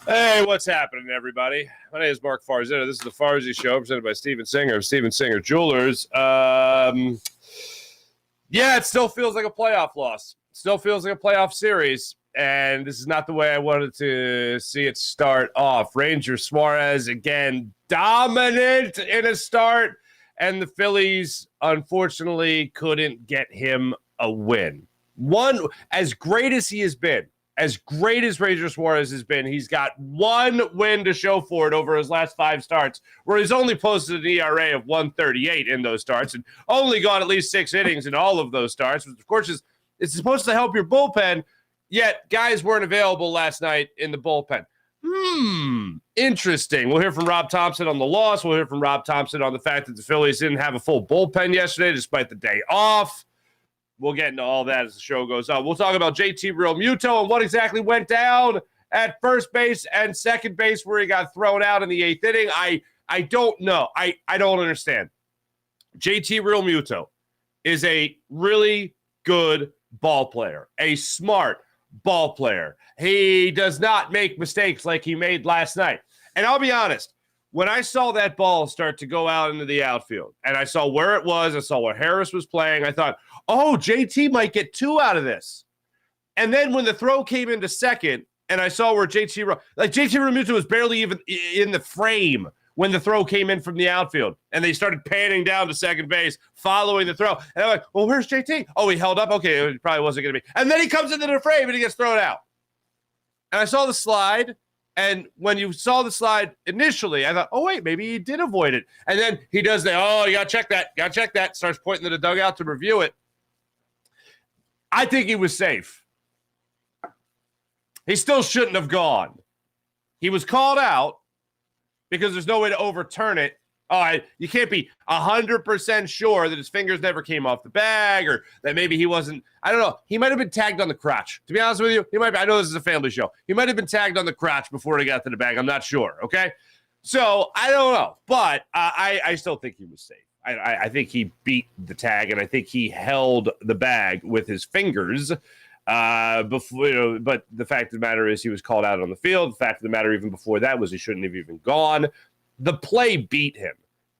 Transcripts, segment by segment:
Hey, what's happening, everybody? My name is Mark Farzy. This is the Farzy Show, presented by Steven Singer of Steven Singer Jewelers. Yeah, it still feels like a playoff loss. Still feels like a playoff series, and this is not the way I wanted to see it start off. Ranger Suarez, again, dominant in a start, and the Phillies, unfortunately, couldn't get him a win. One, as great as he has been, as great as Ranger Suarez has been, he's got one win to show for it over his last 5 starts, where he's only posted an ERA of 1.38 in those starts and only gone at least 6 innings in all of those starts, which, of course, it's supposed to help your bullpen, yet guys weren't available last night in the bullpen. Interesting. We'll hear from Rob Thompson on the loss. We'll hear from Rob Thompson on the fact that the Phillies didn't have a full bullpen yesterday despite the day off. We'll get into all that as the show goes on. We'll talk about JT Realmuto and what exactly went down at first base and second base where he got thrown out in the 8th inning. I don't know. I don't understand. JT Realmuto is a really good ball player, a smart ball player. He does not make mistakes like he made last night. And I'll be honest, when I saw that ball start to go out into the outfield and I saw where it was, I saw where Harris was playing, I thought, oh, JT might get 2 out of this. And then when the throw came into second and I saw where JT Realmuto was barely even in the frame when the throw came in from the outfield and they started panning down to second base following the throw. And I'm like, well, where's JT? Oh, he held up. Okay, it probably wasn't going to be. And then he comes into the frame and he gets thrown out. And I saw the slide. And when you saw the slide initially, I thought, oh, wait, maybe he did avoid it. And then he does that. Oh, you got to check that. Starts pointing to the dugout to review it. I think he was safe. He still shouldn't have gone. He was called out because there's no way to overturn it. You can't be 100% sure that his fingers never came off the bag or that maybe he wasn't. I don't know. He might have been tagged on the crotch. To be honest with you, he might be. I know this is a family show. He might have been tagged on the crotch before he got to the bag. I'm not sure. Okay. So I don't know. But I still think he was safe. I think he beat the tag, and I think he held the bag with his fingers before. But the fact of the matter is he was called out on the field. The fact of the matter even before that was he shouldn't have even gone. The play beat him.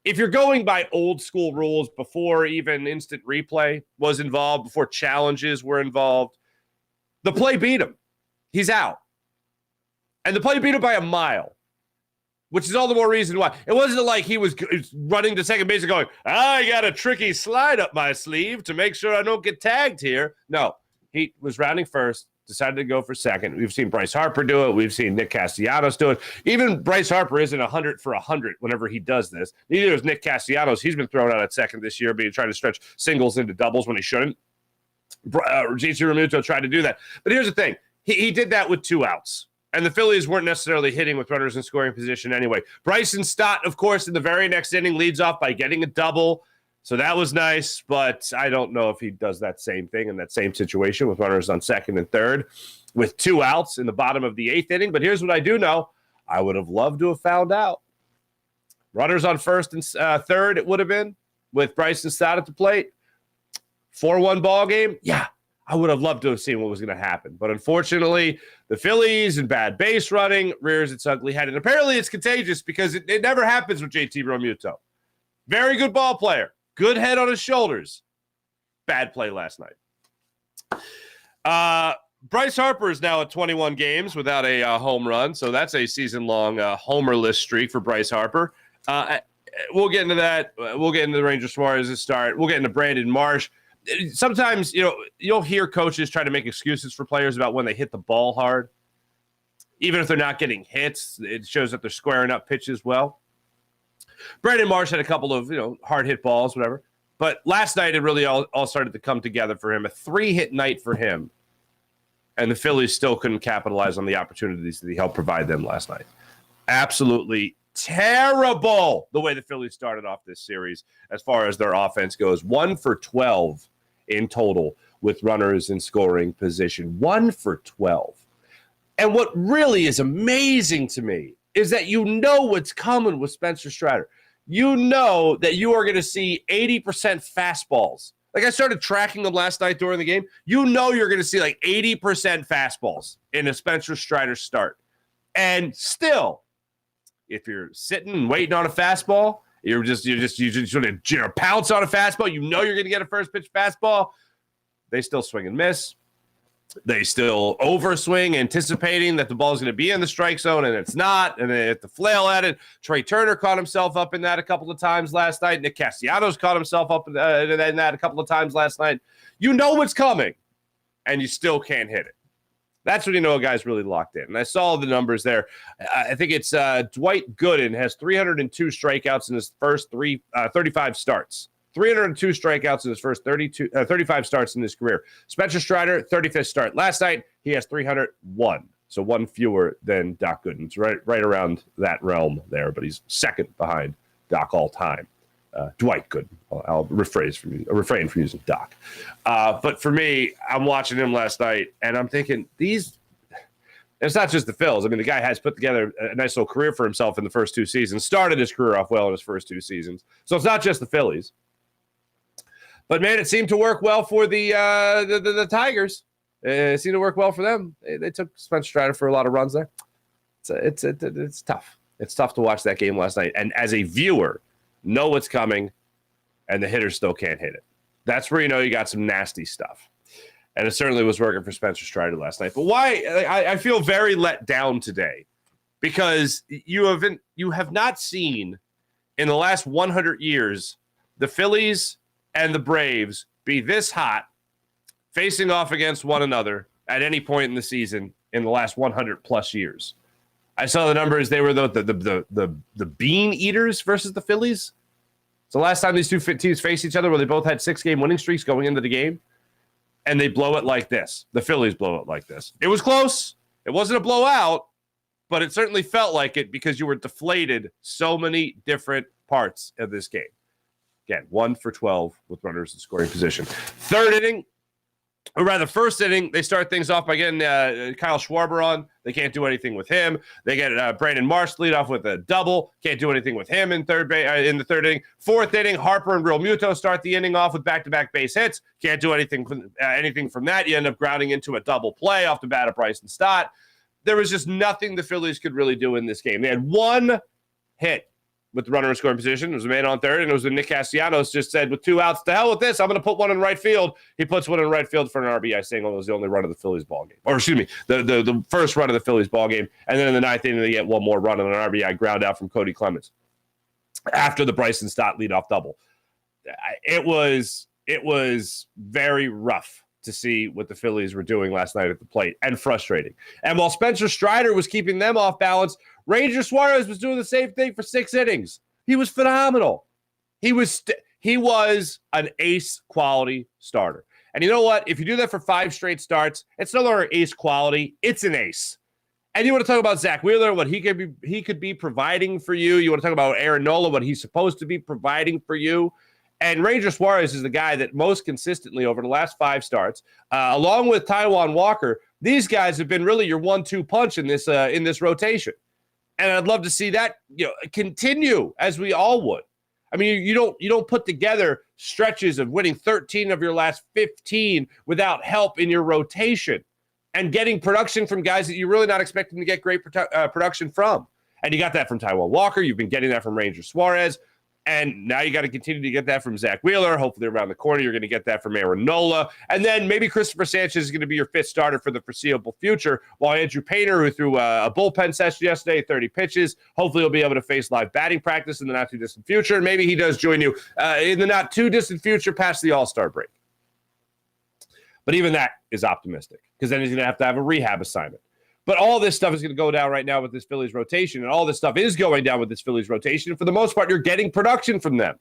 If you're going by old school rules before even instant replay was involved, before challenges were involved, the play beat him. He's out. And the play beat him by a mile, which is all the more reason why. It wasn't like he was running to second base and going, I got a tricky slide up my sleeve to make sure I don't get tagged here. No, he was rounding first, decided to go for second. We've seen Bryce Harper do it. We've seen Nick Castellanos do it. Even Bryce Harper isn't 100 for 100 whenever he does this. Neither is Nick Castellanos. He's been thrown out at second this year, trying to stretch singles into doubles when he shouldn't. JT Realmuto tried to do that. But here's the thing. He did that with 2 outs. And the Phillies weren't necessarily hitting with runners in scoring position anyway. Bryson Stott, of course, in the very next inning leads off by getting a double. So that was nice, but I don't know if he does that same thing in that same situation with runners on second and third with 2 outs in the bottom of the 8th inning. But here's what I do know. I would have loved to have found out. Runners on first and third, it would have been, with Bryson Stott at the plate. 4-1 ball game. Yeah, I would have loved to have seen what was going to happen. But unfortunately, the Phillies and bad base running rears its ugly head. And apparently it's contagious because it never happens with JT Realmuto. Very good ball player. Good head on his shoulders. Bad play last night. Bryce Harper is now at 21 games without a home run, so that's a season-long homerless streak for Bryce Harper. We'll get into that. We'll get into the Ranger Suarez's start. We'll get into Brandon Marsh. Sometimes, you'll hear coaches try to make excuses for players about when they hit the ball hard. Even if they're not getting hits, it shows that they're squaring up pitches well. Brandon Marsh had a couple of, hard hit balls, whatever. But last night, it really all started to come together for him. A 3-hit night for him. And the Phillies still couldn't capitalize on the opportunities that he helped provide them last night. Absolutely terrible the way the Phillies started off this series as far as their offense goes. 1 for 12 in total with runners in scoring position. 1 for 12. And what really is amazing to me is that what's coming with Spencer Strider. You know that you are going to see 80% fastballs. Like I started tracking them last night during the game. You're going to see like 80% fastballs in a Spencer Strider start. And still, if you're sitting and waiting on a fastball, you just sort of pounce on a fastball. You know you're going to get a first pitch fastball. They still swing and miss. They still overswing, anticipating that the ball is going to be in the strike zone, and it's not. And they have to flail at it. Trey Turner caught himself up in that a couple of times last night. Nick Castellanos caught himself up in that a couple of times last night. You know what's coming, and you still can't hit it. That's when you know a guy's really locked in. And I saw the numbers there. I think it's Dwight Gooden has 302 strikeouts in his first 35 starts. 302 strikeouts in his first 35 starts in his career. Spencer Strider, 35th start. Last night, he has 301. So one fewer than Doc Gooden. It's right around that realm there, but he's second behind Doc all time. Dwight Gooden. I'll refrain from using Doc. But for me, I'm watching him last night, and I'm thinking, it's not just the Phils. I mean, the guy has put together a nice little career for himself in the first two seasons, started his career off well in his first two seasons. So it's not just the Phillies. But, man, it seemed to work well for the Tigers. It seemed to work well for them. They took Spencer Strider for a lot of runs there. It's tough. It's tough to watch that game last night. And as a viewer, know what's coming, and the hitters still can't hit it. That's where you know you got some nasty stuff. And it certainly was working for Spencer Strider last night. But why? I feel very let down today because you have not seen in the last 100 years the Phillies and the Braves be this hot facing off against one another at any point in the season in the last 100 plus years. I saw the numbers. They were the bean eaters versus the Phillies. It's the last time these two teams faced each other where they both had 6-game winning streaks going into the game. And they blow it like this. The Phillies blow it like this. It was close. It wasn't a blowout, but it certainly felt like it because you were deflated so many different parts of this game. Again, 1 for 12 with runners in scoring position. First inning, they start things off by getting Kyle Schwarber on. They can't do anything with him. They get Brandon Marsh lead off with a double. Can't do anything with him in the third inning. Fourth inning, Harper and Realmuto start the inning off with back-to-back base hits. Can't do anything from that. You end up grounding into a double play off the bat of Bryson Stott. There was just nothing the Phillies could really do in this game. They had one hit with the runner in scoring position. It was a man on third, and it was when Nick Castellanos just said, with 2 outs, to hell with this, I'm going to put one in right field. He puts one in right field for an RBI single. It was the only run of the Phillies ball game. Or excuse me, the first run of the Phillies ball game. And then in the ninth inning, they get one more run on an RBI ground out from Cody Clemens after the Bryson Stott leadoff double. It was very rough to see what the Phillies were doing last night at the plate, and frustrating. And while Spencer Strider was keeping them off balance, Ranger Suarez was doing the same thing for 6 innings. He was phenomenal. He was an ace quality starter. And you know what? If you do that for 5 straight starts, it's no longer ace quality. It's an ace. And you want to talk about Zach Wheeler, what he could be providing for you. You want to talk about Aaron Nola, what he's supposed to be providing for you. And Ranger Suarez is the guy that most consistently over the last 5 starts, along with Taijuan Walker, these guys have been really your 1-2 punch in this rotation. And I'd love to see that continue, as we all would. I mean, you don't put together stretches of winning 13 of your last 15 without help in your rotation and getting production from guys that you're really not expecting to get great production from. And you got that from Taijuan Walker. You've been getting that from Ranger Suarez. And now you got to continue to get that from Zach Wheeler. Hopefully around the corner, you're going to get that from Aaron Nola. And then maybe Christopher Sanchez is going to be your 5th starter for the foreseeable future, while Andrew Painter, who threw a bullpen session yesterday, 30 pitches, hopefully he'll be able to face live batting practice in the not-too-distant future. And maybe he does join you in the not-too-distant future past the All-Star break. But even that is optimistic, because then he's going to have a rehab assignment. But all this stuff is going to go down right now with this Phillies rotation, and all this stuff is going down with this Phillies rotation. And for the most part, you're getting production from them.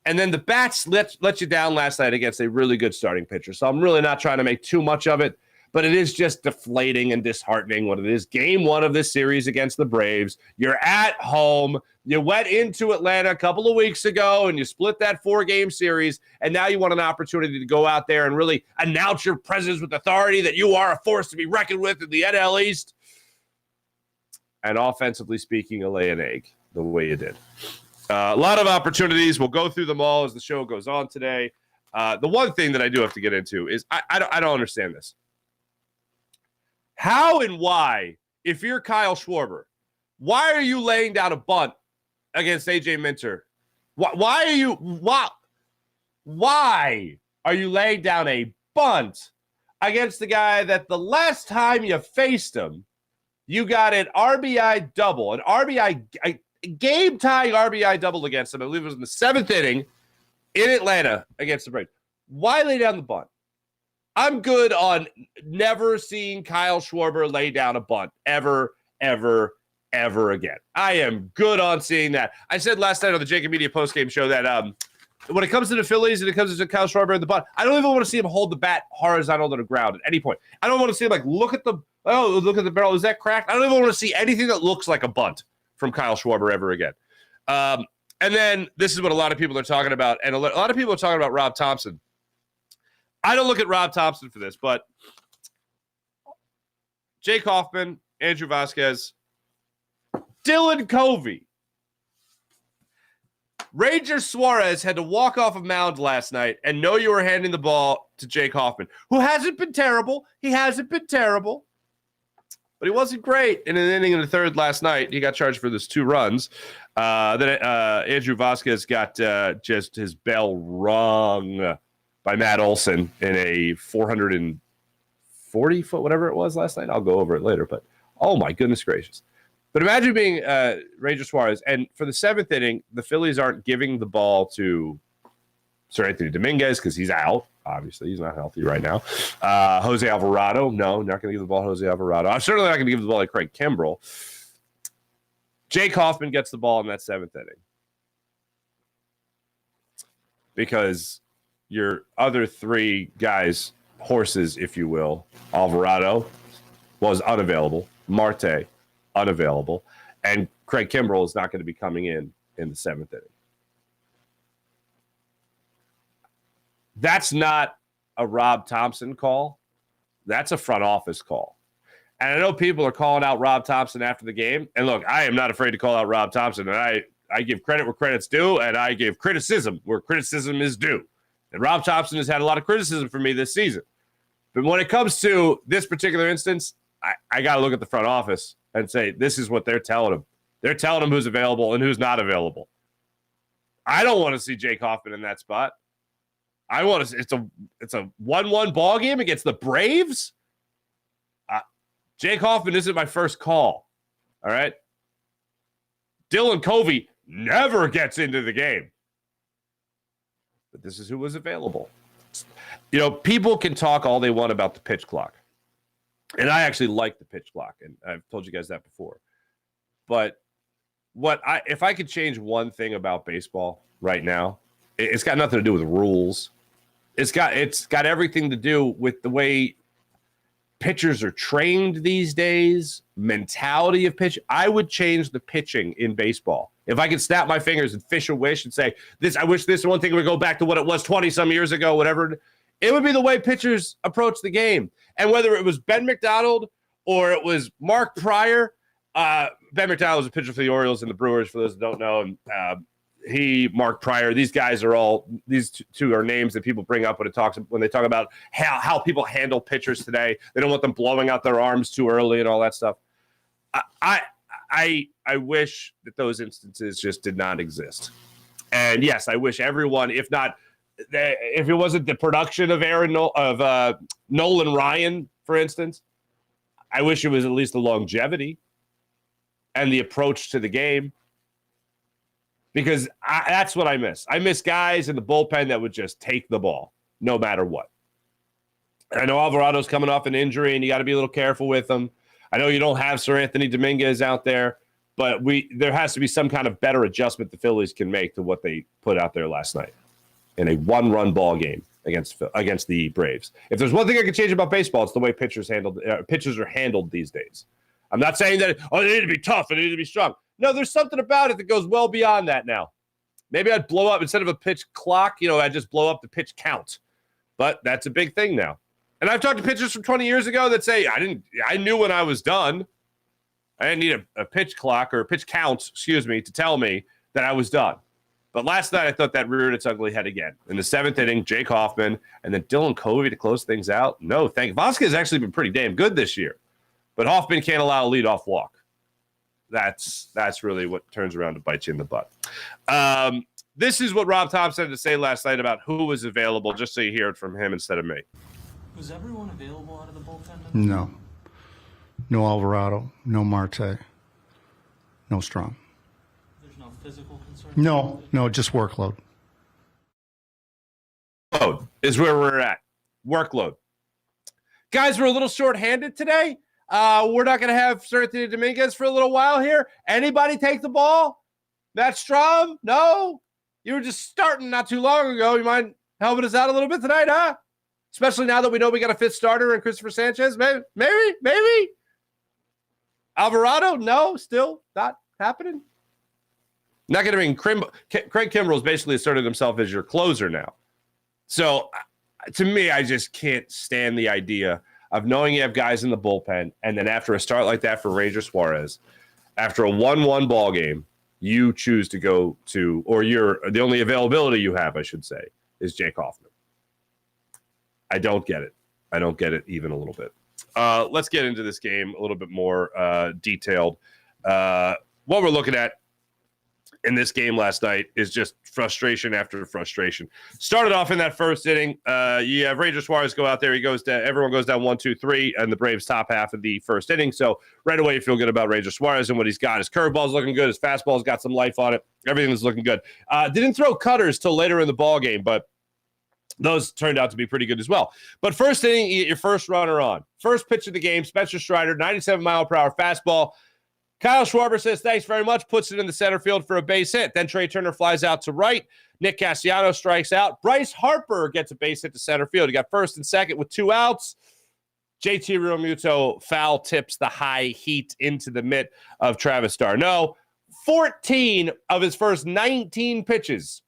And then the bats let you down last night against a really good starting pitcher. So I'm really not trying to make too much of it, but it is just deflating and disheartening when it is game 1 of this series against the Braves. You're at home. You went into Atlanta a couple of weeks ago and you split that 4-game series, and now you want an opportunity to go out there and really announce your presence with authority that you are a force to be reckoned with in the NL East. And offensively speaking, you lay an egg the way you did. A lot of opportunities. We'll go through them all as the show goes on today. The one thing that I do have to get into is I don't understand this. How and why if you're Kyle Schwarber, why are you laying down a bunt against AJ Minter? Why are you laying down a bunt against the guy that the last time you faced him, you got an RBI double, a game-tying RBI double against him. I believe it was in the 7th inning in Atlanta against the Braves. Why lay down the bunt? I'm good on never seeing Kyle Schwarber lay down a bunt ever again. I am good on seeing that. I said last night on the Jacob Media postgame show that when it comes to the Phillies and it comes to Kyle Schwarber and the bunt, I don't even want to see him hold the bat horizontal to the ground at any point. I don't want to see him like look at the barrel. Is that cracked? I don't even want to see anything that looks like a bunt from Kyle Schwarber ever again. And then this is what a lot of people are talking about, and a lot of people are talking about Rob Thompson. I don't look at Rob Thompson for this, but Jake Hoffman, Andrew Vasquez, Dylan Covey, Ranger Suarez had to walk off a mound last night and know you were handing the ball to Jake Hoffman, who hasn't been terrible. He hasn't been terrible, but he wasn't great. In an inning in the 3rd last night, he got charged for those 2 runs. Then Andrew Vasquez got just his bell rung by Matt Olson in a 440-foot, whatever it was last night. I'll go over it later, but oh my goodness gracious. But imagine being Ranger Suarez, and for the 7th inning, the Phillies aren't giving the ball to Sir Anthony Dominguez because he's out. Obviously, he's not healthy right now. Jose Alvarado, no, not going to give the ball to Jose Alvarado. I'm certainly not going to give the ball to Craig Kimbrell. Jake Hoffman gets the ball in that 7th inning because your other 3 guys, horses, if you will, Alvarado was unavailable, Marte unavailable, and Craig Kimbrell is not going to be coming in the 7th inning. That's not a Rob Thompson call. That's a front office call. And I know people are calling out Rob Thompson after the game. And look, I am not afraid to call out Rob Thompson. And I give credit where credit's due, and I give criticism where criticism is due. And Rob Thompson has had a lot of criticism for me this season. But when it comes to this particular instance, I got to look at the front office and say, this is what they're telling him. They're telling him who's available and who's not available. I don't want to see Jake Hoffman in that spot. I want to. It's a 1-1 ball game against the Braves. Jake Hoffman isn't my first call. All right. Dylan Covey never gets into the game. But this is who was available. You know, people can talk all they want about the pitch clock. And I actually like the pitch clock. And I've told you guys that before. But if I could change one thing about baseball right now, it's got nothing to do with rules. It's got everything to do with the way pitchers are trained these days, mentality of pitch. I would change the pitching in baseball. If I could snap my fingers and fish a wish and say, I wish this one thing would go back to what it was 20-some years ago, whatever, it would be the way pitchers approach the game. And whether it was Ben McDonald or it was Mark Pryor, Ben McDonald was a pitcher for the Orioles and the Brewers, for those that don't know. And Mark Pryor, these two are names that people bring up when they talk about how people handle pitchers today. They don't want them blowing out their arms too early and all that stuff. I wish that those instances just did not exist. And yes, I wish everyone, if it wasn't the production of Nolan Ryan, for instance, I wish it was at least the longevity and the approach to the game. Because that's what I miss. I miss guys in the bullpen that would just take the ball no matter what. I know Alvarado's coming off an injury, and you got to be a little careful with him. I know you don't have Sir Anthony Dominguez out there, but there has to be some kind of better adjustment the Phillies can make to what they put out there last night in a one-run ball game against the Braves. If there's one thing I can change about baseball, it's the way pitchers are handled these days. I'm not saying that they need to be tough and they need to be strong. No, there's something about it that goes well beyond that now. Maybe I'd blow up, instead of a pitch clock, I'd just blow up the pitch count. But that's a big thing now. And I've talked to pitchers from 20 years ago that say, I knew when I was done. I didn't need a pitch clock or a pitch count, to tell me that I was done. But last night, I thought that reared its ugly head again. In the 7th inning, Jake Hoffman, and then Dylan Covey to close things out. No, Vasquez has actually been pretty damn good this year. But Hoffman can't allow a leadoff walk. That's really what turns around to bite you in the butt. This is what Rob Thompson had to say last night about who was available, just so you hear it from him instead of me. Was everyone available out of the bullpen? No. No Alvarado, no Marte, no Strom. There's no physical concern? No, just workload. Is where we're at. Workload. Guys, we're a little short-handed today. We're not going to have Anthony Dominguez for a little while here. Anybody take the ball? Matt Strom? No? You were just starting not too long ago. You mind helping us out a little bit tonight, huh? Especially now that we know we got a fifth starter in Christopher Sanchez. Maybe. Alvarado? No, still not happening. Not going to bring Craig Kimbrell's basically asserted himself as your closer now. So, to me, I just can't stand the idea of knowing you have guys in the bullpen, and then after a start like that for Ranger Suarez, after a 1-1 ball game, you choose to go to, or the only availability you have, I should say, is Jake Hoffman. I don't get it. I don't get it even a little bit. Let's get into this game a little bit more detailed. What we're looking at in this game last night is just frustration after frustration. Started off in that first inning. You have Ranger Suarez go out there. Everyone goes down 1-2-3, and the Braves top half of the first inning. So right away, you feel good about Ranger Suarez and what he's got. His curveball's looking good. His fastball's got some life on it. Everything is looking good. Didn't throw cutters till later in the ball game, but those turned out to be pretty good as well. But first inning, you get your first runner on. First pitch of the game, Spencer Strider, 97-mile-per-hour fastball. Kyle Schwarber says, thanks very much, puts it in the center field for a base hit. Then Trey Turner flies out to right. Nick Castellanos strikes out. Bryce Harper gets a base hit to center field. He got first and second with 2 outs. JT Realmuto foul tips the high heat into the mitt of Travis d'Arnaud. 14 of his first 19 pitches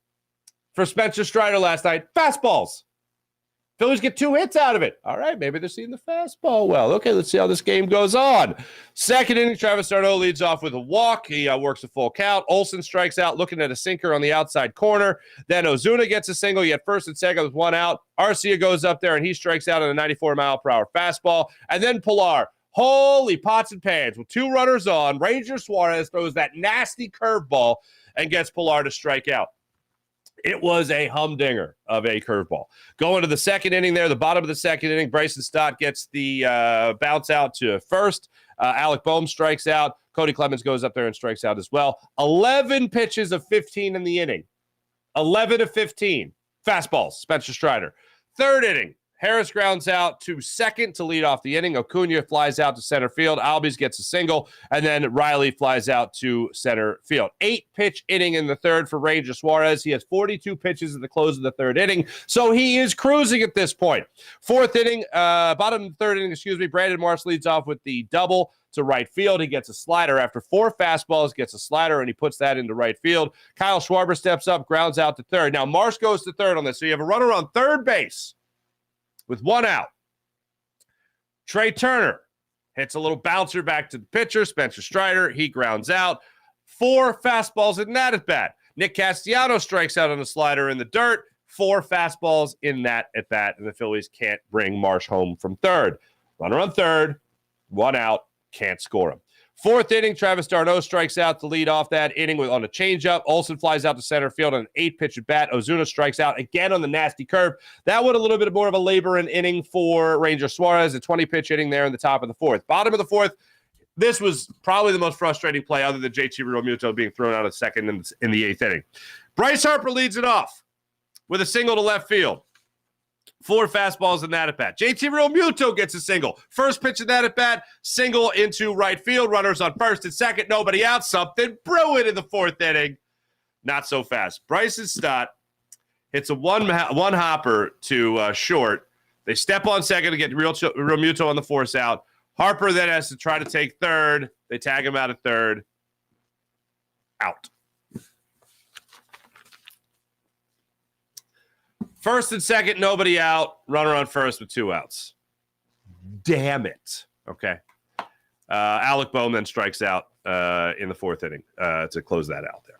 for Spencer Strider last night, fastballs. Phillies get 2 hits out of it. All right, maybe they're seeing the fastball well. Okay, let's see how this game goes on. Second inning, Travis d'Arnaud leads off with a walk. He works a full count. Olsen strikes out, looking at a sinker on the outside corner. Then Ozuna gets a single. You get first and second with 1 out. Arcia goes up there, and he strikes out on a 94-mile-per-hour fastball. And then Pilar, holy pots and pans, with 2 runners on. Ranger Suarez throws that nasty curveball and gets Pilar to strike out. It was a humdinger of a curveball. Going to the second inning there, the bottom of the second inning, Bryson Stott gets the bounce out to first. Alec Boehm strikes out. Cody Clemens goes up there and strikes out as well. 11 pitches of 15 in the inning. 11 of 15. Fastballs, Spencer Strider. Third inning, Harris grounds out to second to lead off the inning. Acuna flies out to center field. Albies gets a single, and then Riley flies out to center field. 8-pitch inning in the third for Ranger Suarez. He has 42 pitches at the close of the third inning, so he is cruising at this point. Fourth inning, bottom of the third inning, Brandon Marsh leads off with the double to right field. He gets a slider after 4 fastballs, gets a slider, and he puts that into right field. Kyle Schwarber steps up, grounds out to third. Now, Marsh goes to third on this, so you have a runner on third base with 1 out. Trey Turner hits a little bouncer back to the pitcher, Spencer Strider. He grounds out. 4 fastballs in that at bat. Nick Castellanos strikes out on a slider in the dirt. 4 fastballs in that at bat, and the Phillies can't bring Marsh home from third. Runner on third, 1 out, can't score him. Fourth inning, Travis d'Arnaud strikes out to lead off that inning on a changeup. Olsen flies out to center field on an 8-pitch at bat. Ozuna strikes out again on the nasty curve. That one a little bit more of a laboring inning for Ranger Suarez, a 20-pitch inning there in the top of the fourth. Bottom of the fourth, this was probably the most frustrating play other than JT Realmuto being thrown out at second in the 8th inning. Bryce Harper leads it off with a single to left field. 4 fastballs in that at bat. JT Realmuto gets a single. First pitch of that at bat, single into right field. Runners on first and second, nobody out. Something brewing in the 4th inning. Not so fast. Bryson Stott hits a one hopper to short. They step on second to get Realmuto on the force out. Harper then has to try to take third. They tag him out at third. Out. First and second, nobody out. Runner on first with 2 outs. Damn it. Okay. Alec Boehm then strikes out in the 4th inning to close that out there.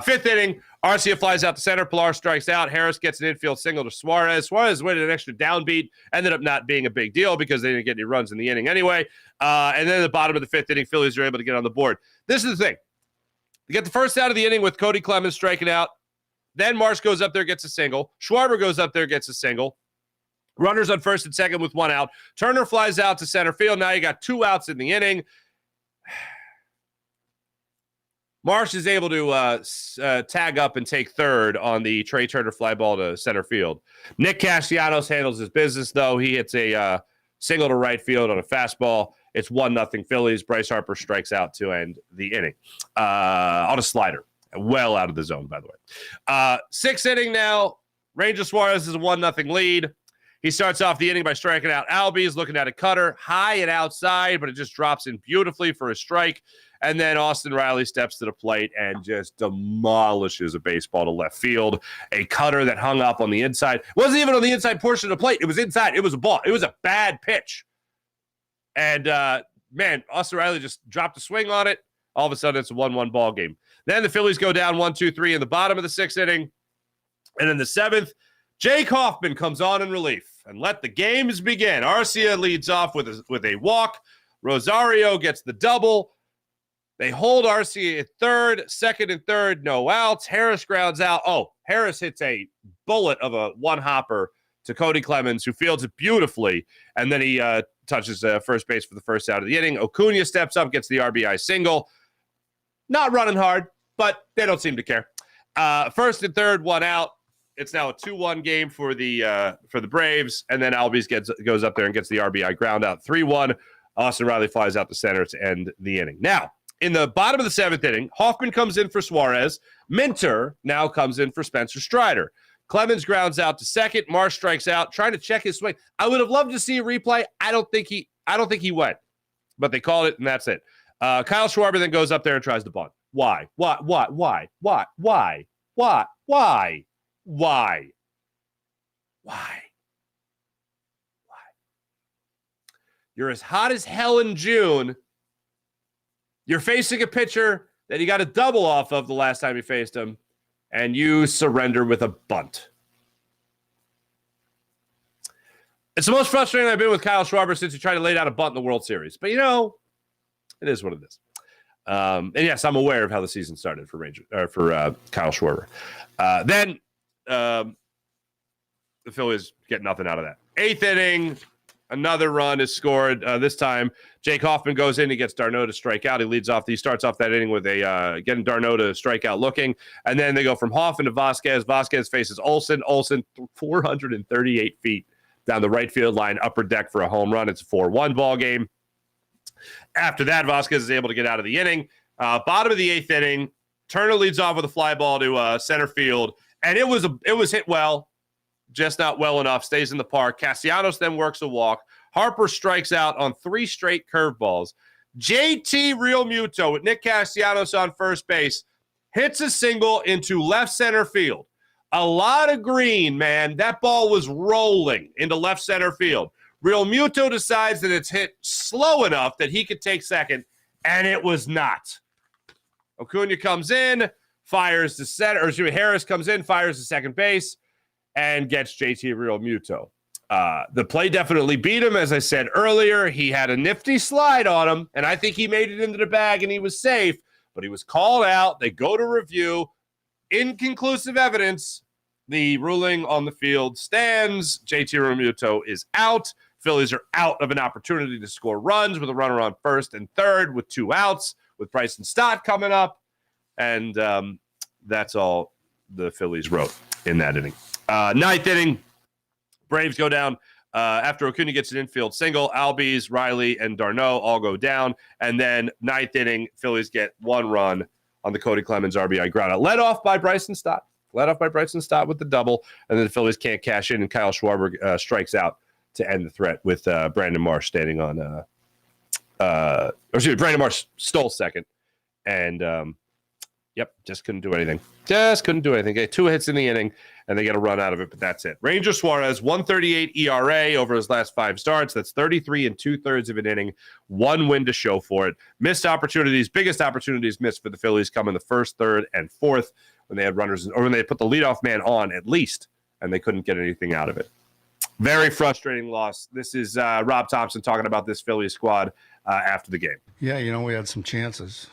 Fifth inning, Arcia flies out to center. Pilar strikes out. Harris gets an infield single to Suarez. Suarez waited an extra downbeat. Ended up not being a big deal because they didn't get any runs in the inning anyway. And then at the bottom of the fifth inning, Phillies are able to get on the board. This is the thing. You get the first out of the inning with Cody Clemens striking out. Then Marsh goes up there, gets a single. Schwarber goes up there, gets a single. Runners on first and second with one out. Turner flies out to center field. Now you got 2 outs in the inning. Marsh is able to tag up and take third on the Trey Turner fly ball to center field. Nick Castellanos handles his business, though. He hits a single to right field on a fastball. It's 1-0 Phillies. Bryce Harper strikes out to end the inning on a slider. Well out of the zone, by the way. Sixth inning now. Ranger Suarez is a 1-0 lead. He starts off the inning by striking out Albies, looking at a cutter, high and outside, but it just drops in beautifully for a strike. And then Austin Riley steps to the plate and just demolishes a baseball to left field. A cutter that hung up on the inside. Wasn't even on the inside portion of the plate. It was inside. It was a ball. It was a bad pitch. And, man, Austin Riley just dropped a swing on it. All of a sudden, it's a 1-1 ball game. Then the Phillies go down 1-2-3 in the bottom of the sixth inning. And in the seventh, Jake Hoffman comes on in relief and let the games begin. Arcia leads off with a walk. Rosario gets the double. They hold Arcia at third, second and third, no outs. Harris grounds out. Oh, Harris hits a bullet of a one-hopper to Cody Clemens, who fields it beautifully, and then he touches first base for the first out of the inning. Acuna steps up, gets the RBI single. Not running hard, but they don't seem to care. First and third, 1 out. It's now a 2-1 game for the Braves, and then Albies goes up there and gets the RBI ground out. 3-1. Austin Riley flies out to center to end the inning. Now, in the bottom of the seventh inning, Hoffman comes in for Suarez. Minter now comes in for Spencer Strider. Clemens grounds out to second. Marsh strikes out, trying to check his swing. I would have loved to see a replay. I don't think he went, but they called it, and that's it. Kyle Schwarber then goes up there and tries to bunt. Why? You're as hot as hell in June. You're facing a pitcher that you got a double off of the last time you faced him, and you surrender with a bunt. It's the most frustrating I've been with Kyle Schwarber since he tried to lay down a bunt in the World Series. But, it is what it is. And, yes, I'm aware of how the season started for Kyle Schwarber. Then the Phillies get nothing out of that. Eighth inning, another run is scored. This time, Jake Hoffman goes in. He gets d'Arnaud to strike out. He starts off that inning with getting d'Arnaud to strike out looking. And then they go from Hoffman to Vasquez. Vasquez faces Olsen. Olsen, 438 feet down the right field line, upper deck for a home run. It's a 4-1 ball game. After that, Vasquez is able to get out of the inning. Bottom of the eighth inning, Turner leads off with a fly ball to center field. And it was hit well, just not well enough. Stays in the park. Castellanos then works a walk. Harper strikes out on 3 straight curveballs. JT Realmuto with Nick Castellanos on first base hits a single into left center field. A lot of green, man. That ball was rolling into left center field. Realmuto decides that it's hit slow enough that he could take second, and it was not. Acuna comes in, fires to center, Harris comes in, fires to second base, and gets JT Realmuto. The play definitely beat him. As I said earlier, he had a nifty slide on him, and I think he made it into the bag and he was safe, but he was called out. They go to review. Inconclusive evidence. The ruling on the field stands. JT Realmuto is out. Phillies are out of an opportunity to score runs with a runner on first and third with 2 outs, with Bryson Stott coming up. And that's all the Phillies wrote in that inning. Ninth inning, Braves go down. After Acuna gets an infield single, Albies, Riley, and d'Arnaud all go down. And then ninth inning, Phillies get 1 run on the Cody Clemens RBI ground out. Led off by Bryson Stott with the double. And then the Phillies can't cash in, and Kyle Schwarber strikes out to end the threat with Brandon Marsh standing on Brandon Marsh stole second. And, just couldn't do anything. Okay, 2 hits in the inning. and they get a run out of it, but that's it. Ranger Suarez, 138 ERA over his last 5 starts. That's 33 2/3 of an inning, 1 win to show for it. Missed opportunities, biggest opportunities missed for the Phillies come in the first, third, and fourth when they had runners, or when they put the leadoff man on at least, and they couldn't get anything out of it. Very frustrating loss. This is Rob Thompson talking about this Phillies squad after the game. Yeah, we had some chances.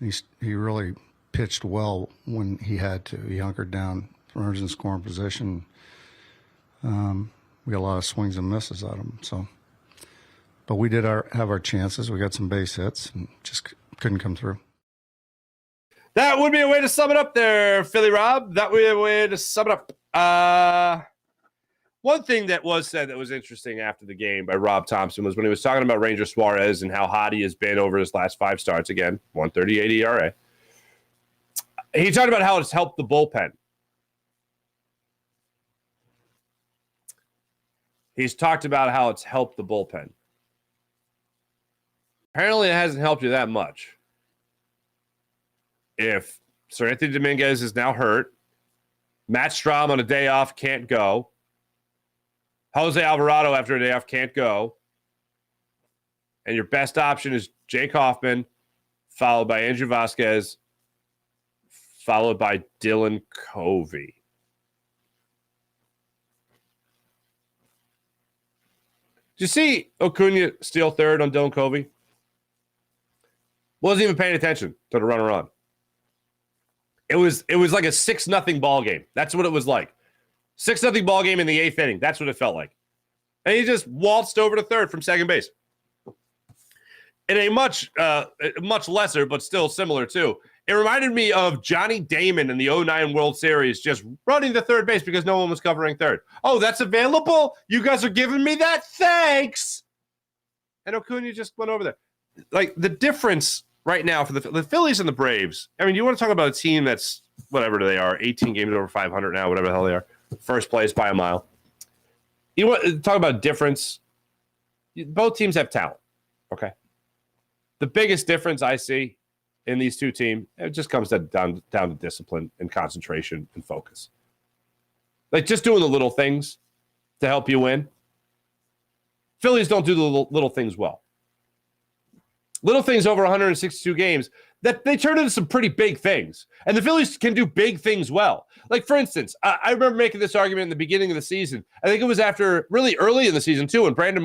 He really pitched well when he had to. He hunkered down, runners in scoring position. We got a lot of swings and misses out of him. But we did have our chances. We got some base hits and just couldn't come through. That would be a way to sum it up there, Philly Rob. That would be a way to sum it up. One thing that was said that was interesting after the game by Rob Thompson was when he was talking about Ranger Suarez and how hot he has been over his last 5 starts. Again, 138 ERA. He talked about how it's helped the bullpen. He's talked about how it's helped the bullpen. Apparently, it hasn't helped you that much. If Sir Anthony Dominguez is now hurt, Matt Strahm on a day off can't go, Jose Alvarado after a day off can't go, and your best option is Jake Hoffman, followed by Andrew Vasquez, followed by Dylan Covey. Did you see Acuna steal third on Dylan Covey? Wasn't even paying attention to the runner on. It was like a 6-0 ball game. That's what it was like. 6-0 ball game in the 8th inning. That's what it felt like. And he just waltzed over to third from second base. In a much lesser, but still similar too. It reminded me of Johnny Damon in the 2009 World Series just running the third base because no one was covering third. Oh, that's available? You guys are giving me that? Thanks. And Acuna just went over there. Like, the difference right now for the Phillies and the Braves, I mean, you want to talk about a team that's whatever they are, 18 games over 500 now, whatever the hell they are. First place by a mile. You want to talk about difference? Both teams have talent, okay? The biggest difference I see in these two teams, it just comes down to discipline and concentration and focus. Like, just doing the little things to help you win. Phillies don't do the little things well. Little things over 162 games, that they turn into some pretty big things. And the Phillies can do big things well. Like, for instance, I remember making this argument in the beginning of the season. I think it was after really early in the season, too, when Brandon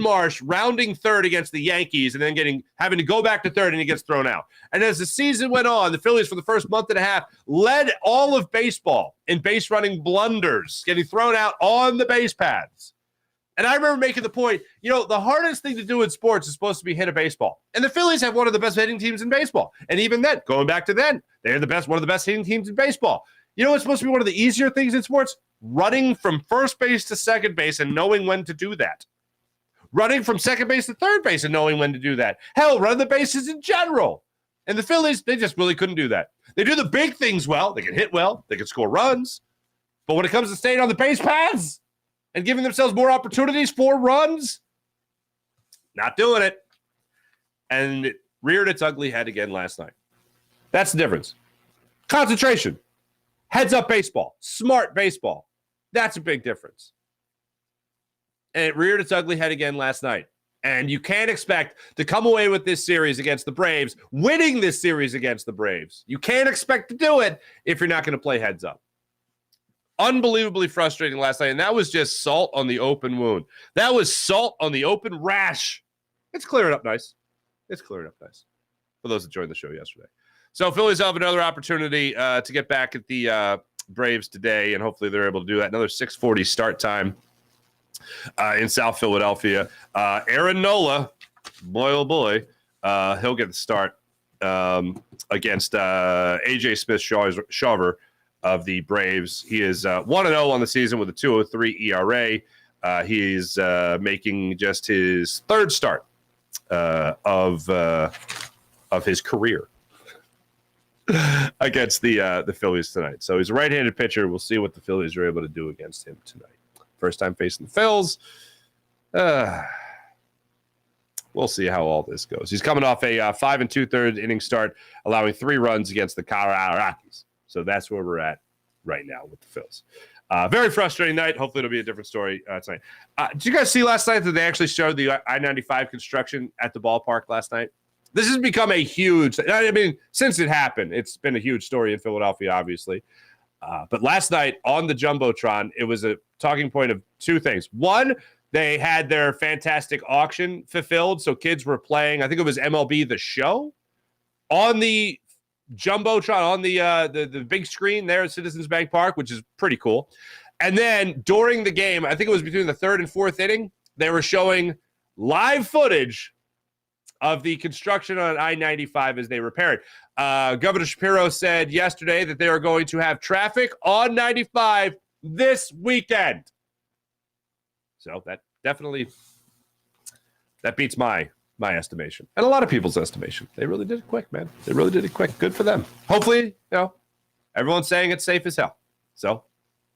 Marsh rounding third against the Yankees and then having to go back to third, and he gets thrown out. And as the season went on, the Phillies for the first month and a half led all of baseball in base running blunders, getting thrown out on the base paths. And I remember making the point, the hardest thing to do in sports is supposed to be hit a baseball. And the Phillies have one of the best hitting teams in baseball. And even then, going back to then, they're one of the best hitting teams in baseball. You know what's supposed to be one of the easier things in sports? Running from first base to second base and knowing when to do that. Running from second base to third base and knowing when to do that. Hell, run the bases in general. And the Phillies, they just really couldn't do that. They do the big things well. They can hit well. They can score runs. But when it comes to staying on the base paths and giving themselves more opportunities for runs, not doing it. And it reared its ugly head again last night. That's the difference. Concentration. Heads up baseball. Smart baseball. That's a big difference. And it reared its ugly head again last night. And you can't expect to come away with this series against the Braves, winning this series against the Braves. You can't expect to do it if you're not going to play heads up. Unbelievably frustrating last night. And that was just salt on the open wound. That was salt on the open rash. It's clearing up nice. For those that joined the show yesterday. So Phillies have another opportunity to get back at the Braves today, and hopefully they're able to do that. Another 6:40 start time in South Philadelphia. Aaron Nola, boy, oh boy, he'll get the start against A.J. Smith-Shawver of the Braves. He is 1-0 on the season with a 2.03 ERA. He's making just his third start of his career against the Phillies tonight. So he's a right-handed pitcher. We'll see what the Phillies are able to do against him tonight. First time facing the Phils. We'll see how all this goes. He's coming off a 5 2/3 inning start, allowing 3 runs against the Colorado Rockies. So that's where we're at right now with the Phils. Very frustrating night. Hopefully it'll be a different story tonight. Did you guys see last night that they actually showed the I-95 construction at the ballpark last night? This has become a huge, I mean, since it happened, it's been a huge story in Philadelphia, obviously. But last night on the Jumbotron, it was a talking point of two things. One, they had their fantastic auction fulfilled. So kids were playing, I think it was MLB The Show on the Jumbotron, on the big screen there at Citizens Bank Park, which is pretty cool. And then during the game, I think it was between the third and fourth inning, they were showing live footage of the construction on I-95 as they repair it. Governor Shapiro said yesterday that they are going to have traffic on 95 this weekend. So that definitely, that beats my estimation and a lot of people's estimation. They really did it quick, man. They really did it quick. Good for them. Hopefully, everyone's saying it's safe as hell. So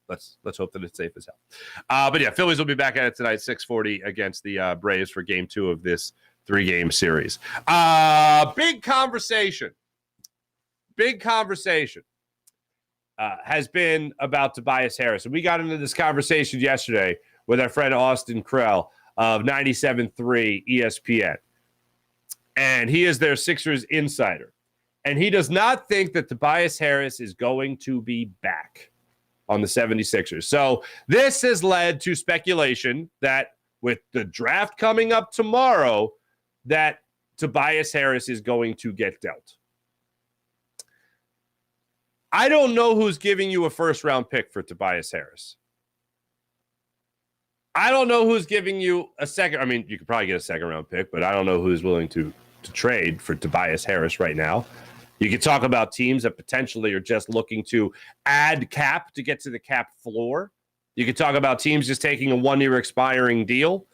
let's hope that it's safe as hell. But yeah, Phillies will be back at it tonight, 6:40 against the Braves for game 2 of this 3-game series. Big conversation has been about Tobias Harris. And we got into this conversation yesterday with our friend Austin Krell of 97.3 ESPN. And he is their Sixers insider. And he does not think that Tobias Harris is going to be back on the 76ers. So this has led to speculation that with the draft coming up tomorrow, that Tobias Harris is going to get dealt. I don't know who's giving you a first-round pick for Tobias Harris. I don't know who's giving you a second. I mean, you could probably get a second-round pick, but I don't know who's willing to trade for Tobias Harris right now. You could talk about teams that potentially are just looking to add cap to get to the cap floor. You could talk about teams just taking a 1-year expiring deal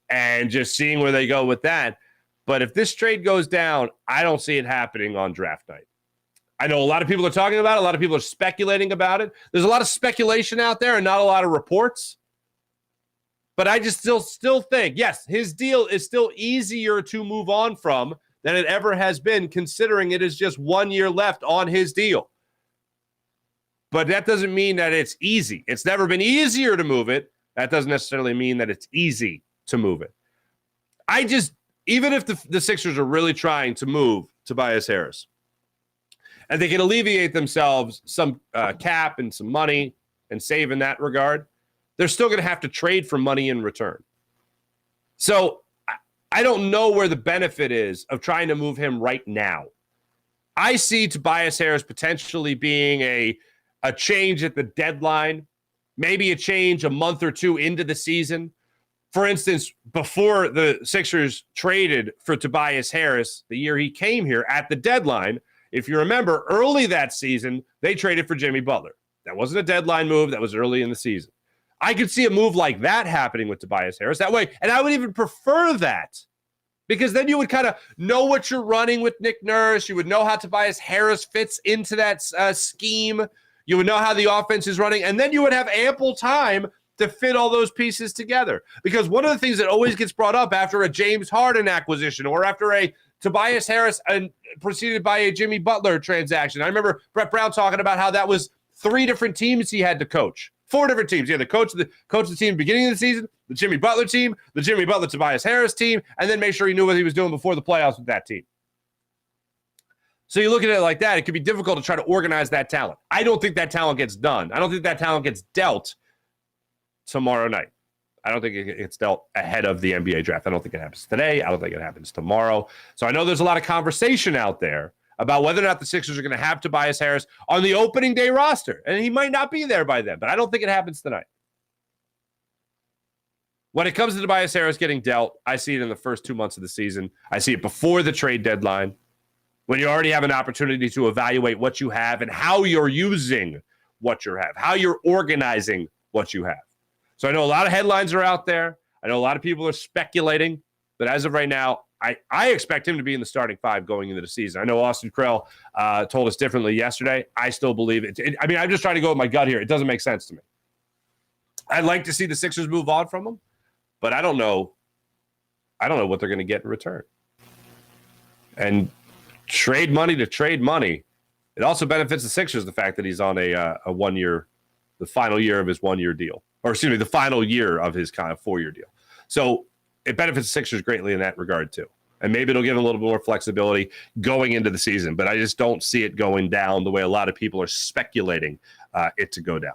and just seeing where they go with that. But if this trade goes down, I don't see it happening on draft night. I know a lot of people are talking about it. A lot of people are speculating about it. There's a lot of speculation out there and not a lot of reports. But I just still think, yes, his deal is still easier to move on from than it ever has been, considering it is just 1 year left on his deal. But that doesn't mean that it's easy. It's never been easier to move it. That doesn't necessarily mean that it's easy to move it. Even if the Sixers are really trying to move Tobias Harris, and they can alleviate themselves some cap and some money and save in that regard, they're still going to have to trade for money in return. So I don't know where the benefit is of trying to move him right now. I see Tobias Harris potentially being a change at the deadline, maybe a change a month or two into the season. For instance, before the Sixers traded for Tobias Harris, the year he came here at the deadline, if you remember, early that season, they traded for Jimmy Butler. That wasn't a deadline move. That was early in the season. I could see a move like that happening with Tobias Harris that way. And I would even prefer that because then you would kind of know what you're running with Nick Nurse. You would know how Tobias Harris fits into that scheme. You would know how the offense is running. And then you would have ample time to fit all those pieces together. Because one of the things that always gets brought up after a James Harden acquisition or after a Tobias Harris preceded by a Jimmy Butler transaction. I remember Brett Brown talking about how that was 3 different teams he had to coach. 4 different teams. He had the coach of the team beginning of the season, the Jimmy Butler team, the Jimmy Butler Tobias Harris team, and then make sure he knew what he was doing before the playoffs with that team. So you look at it like that, it could be difficult to try to organize that talent. I don't think that talent gets done. I don't think that talent gets dealt tomorrow night. I don't think it gets dealt ahead of the NBA draft. I don't think it happens today. I don't think it happens tomorrow. So I know there's a lot of conversation out there about whether or not the Sixers are going to have Tobias Harris on the opening day roster. And he might not be there by then, but I don't think it happens tonight. When it comes to Tobias Harris getting dealt, I see it in the first 2 months of the season. I see it before the trade deadline, when you already have an opportunity to evaluate what you have and how you're using what you have, how you're organizing what you have. So I know a lot of headlines are out there. I know a lot of people are speculating, but as of right now, I expect him to be in the starting 5 going into the season. I know Austin Krell told us differently yesterday. I still believe it. I mean, I'm just trying to go with my gut here. It doesn't make sense to me. I'd like to see the Sixers move on from him, but I don't know what they're going to get in return. And trade money to trade money, It also benefits the Sixers, the fact that he's on a 1 year, the final year of his 1 year deal, or excuse me, the final year of his kind of 4 year deal. So it benefits the Sixers greatly in that regard too. And maybe it'll give him a little bit more flexibility going into the season, but I just don't see it going down the way a lot of people are speculating it to go down.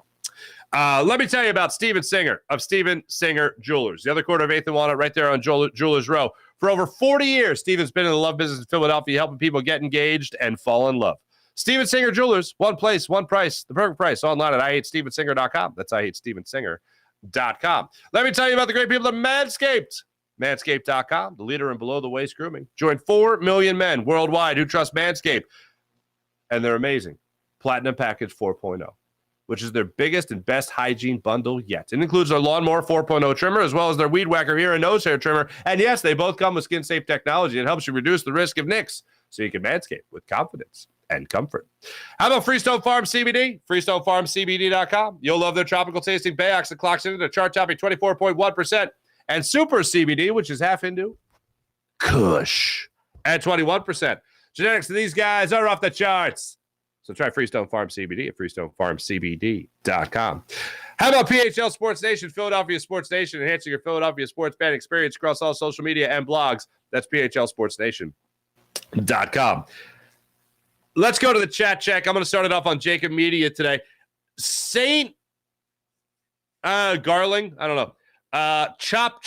Let me tell you about Steven Singer of Steven Singer Jewelers, the other corner of 8th and Walnut, right there on Jewelers Row. For over 40 years, Steven's been in the love business in Philadelphia, helping people get engaged and fall in love. Steven Singer Jewelers, one place, one price, the perfect price, online at IHateStevenSinger.com. That's IHateStevenSinger.com. Let me tell you about the great people at Manscaped. Manscaped.com, the leader in below-the-waist grooming. Join 4 million men worldwide who trust Manscaped. And they're amazing. Platinum Package 4.0, which is their biggest and best hygiene bundle yet. It includes their Lawnmower 4.0 trimmer, as well as their Weed Whacker ear and nose hair trimmer. And yes, they both come with skin-safe technology. It helps you reduce the risk of nicks, so you can manscape with confidence and comfort. How about Freestone Farm CBD? FreestoneFarmCBD.com. You'll love their tropical tasting Bayox that clocks into the chart-topping 24.1%. And Super CBD, which is half Hindu, Kush, at 21%. Genetics of these guys are off the charts. So try Freestone Farm CBD at FreestoneFarmCBD.com. How about PHL Sports Nation, Philadelphia Sports Nation, enhancing your Philadelphia sports betting experience across all social media and blogs? That's PHLSportsNation.com. Let's go to the chat check. I'm going to start it off on Jacob Media today. Saint Garling, I don't know. Chop.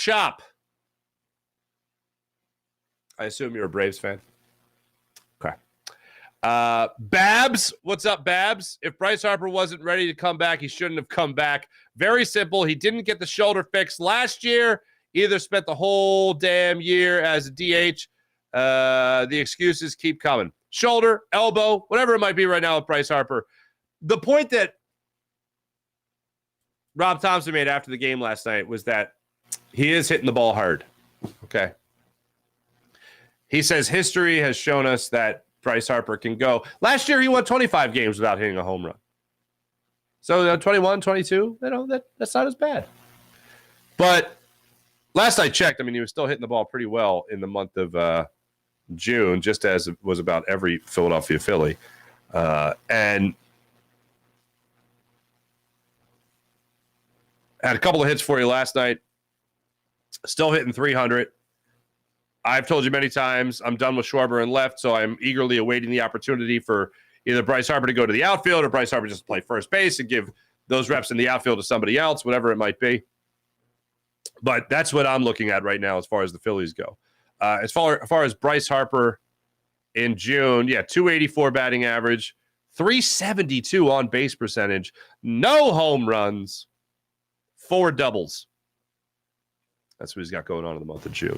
I assume you're a Braves fan. Okay. Babs, what's up, Babs? If Bryce Harper wasn't ready to come back, he shouldn't have come back. Very simple. He didn't get the shoulder fixed last year. Either spent the whole damn year as a DH. The excuses keep coming. Shoulder, elbow, whatever it might be right now with Bryce Harper. The point that Rob Thompson made after the game last night was that he is hitting the ball hard. Okay. He says history has shown us that Bryce Harper can go. Last year, he won 25 games without hitting a home run. So 21, 22, that's not as bad. But last I checked, I mean, he was still hitting the ball pretty well in the month of June, just as it was about every Philadelphia Philly. And had a couple of hits for you last night. Still hitting 300. I've told you many times I'm done with Schwarber and left, so I'm eagerly awaiting the opportunity for either Bryce Harper to go to the outfield or Bryce Harper just to play first base and give those reps in the outfield to somebody else, whatever it might be. But that's what I'm looking at right now as far as the Phillies go. As far as Bryce Harper in June, 284 batting average, 372 on base percentage, no home runs, 4 doubles. That's what he's got going on in the month of June.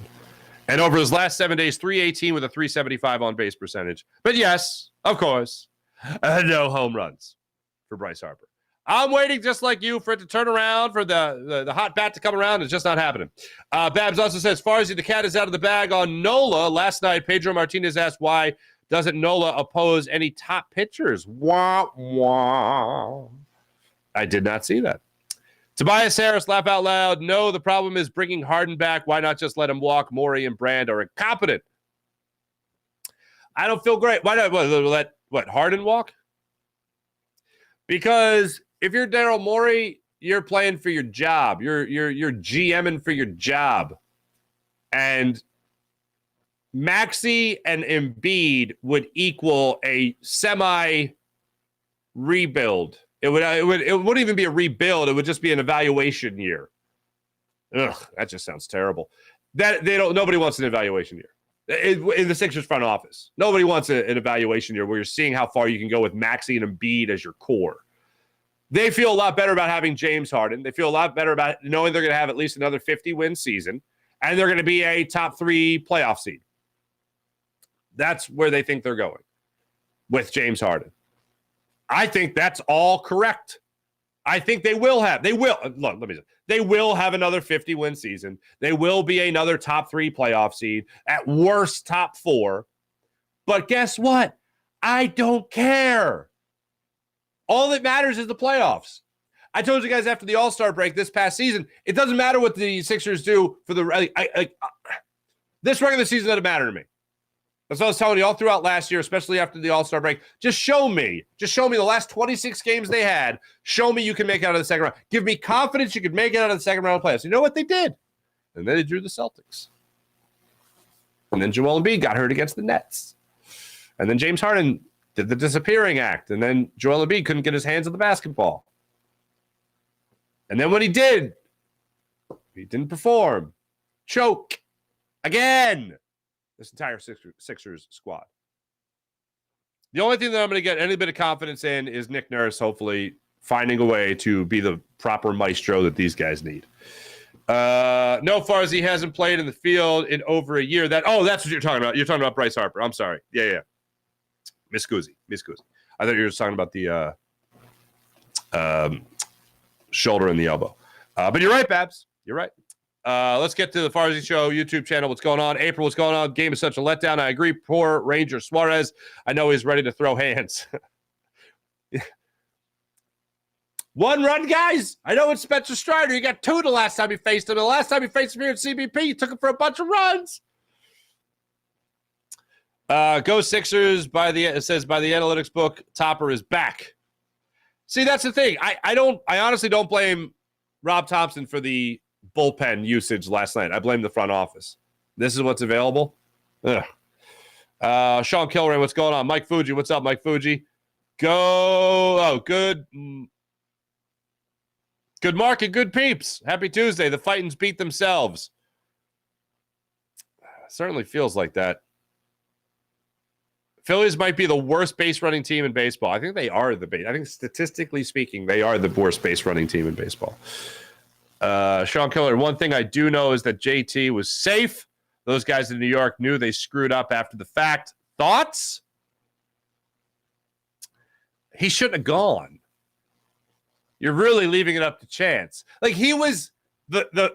And over his last 7 days, 318 with a 375 on base percentage. But yes, of course, no home runs for Bryce Harper. I'm waiting just like you for it to turn around, for the hot bat to come around. It's just not happening. Babs also says, Farzy, the cat is out of the bag on Nola. Last night, Pedro Martinez asked why doesn't Nola oppose any top pitchers? Wah, wah. I did not see that. Tobias Harris, laugh out loud. No, the problem is bringing Harden back. Why not just let him walk? Morey and Brand are incompetent. I don't feel great. Why not let Harden walk? Because if you're Daryl Morey, you're playing for your job. You're GMing for your job. And Maxey and Embiid would equal a semi-rebuild. It wouldn't even be a rebuild. It would just be an evaluation year. Ugh, that just sounds terrible. Nobody wants an evaluation year in the Sixers front office. Nobody wants an evaluation year where you're seeing how far you can go with Maxey and Embiid as your core. They feel a lot better about having James Harden. They feel a lot better about knowing they're going to have at least another 50-win season, and they're going to be a top 3 playoff seed. That's where they think they're going with James Harden. I think that's all correct. I think they will have another 50-win season. They will be another top 3 playoff seed, at worst top 4. But guess what? I don't care. All that matters is the playoffs. I told you guys after the All-Star break this past season, it doesn't matter what the Sixers do for the this regular season doesn't matter to me. That's what I was telling you all throughout last year, especially after the All-Star break. Just show me the last 26 games they had. Show me you can make it out of the second round. Give me confidence you could make it out of the second round of playoffs. You know what they did? And then they drew the Celtics. And then Joel Embiid got hurt against the Nets. And then James Harden did the disappearing act. And then Joel Embiid couldn't get his hands on the basketball. And then when he did, he didn't perform. Choke. Again. This entire Sixers squad. The only thing that I'm going to get any bit of confidence in is Nick Nurse hopefully finding a way to be the proper maestro that these guys need. No, Farzy hasn't played in the field in over a year. That's what you're talking about. You're talking about Bryce Harper. I'm sorry. Yeah. Miss Guzzi. I thought you were just talking about the shoulder and the elbow. But you're right, Babs. You're right. Let's get to the Farzy Show YouTube channel. What's going on? April, what's going on? Game is such a letdown. I agree. Poor Ranger Suarez. I know he's ready to throw hands. One run, guys. I know it's Spencer Strider. You got two the last time you faced him. The last time you faced him here at CBP, you took him for a bunch of runs. Go Sixers. It says by the analytics book, Topper is back. See, that's the thing. I honestly don't blame Rob Thompson for the bullpen usage last night. I blame the front office. This is what's available. Ugh. Sean Kilrain, what's going on? Mike Fuji, what's up, Mike Fuji? Good market, good peeps. Happy Tuesday. The Fightins beat themselves. Certainly feels like that. Phillies might be the worst base running team in baseball. I think they are I think statistically speaking, they are the worst base running team in baseball. Sean Killer, one thing I do know is that JT was safe. Those guys in New York knew they screwed up after the fact. Thoughts? He shouldn't have gone. You're really leaving it up to chance. Like he was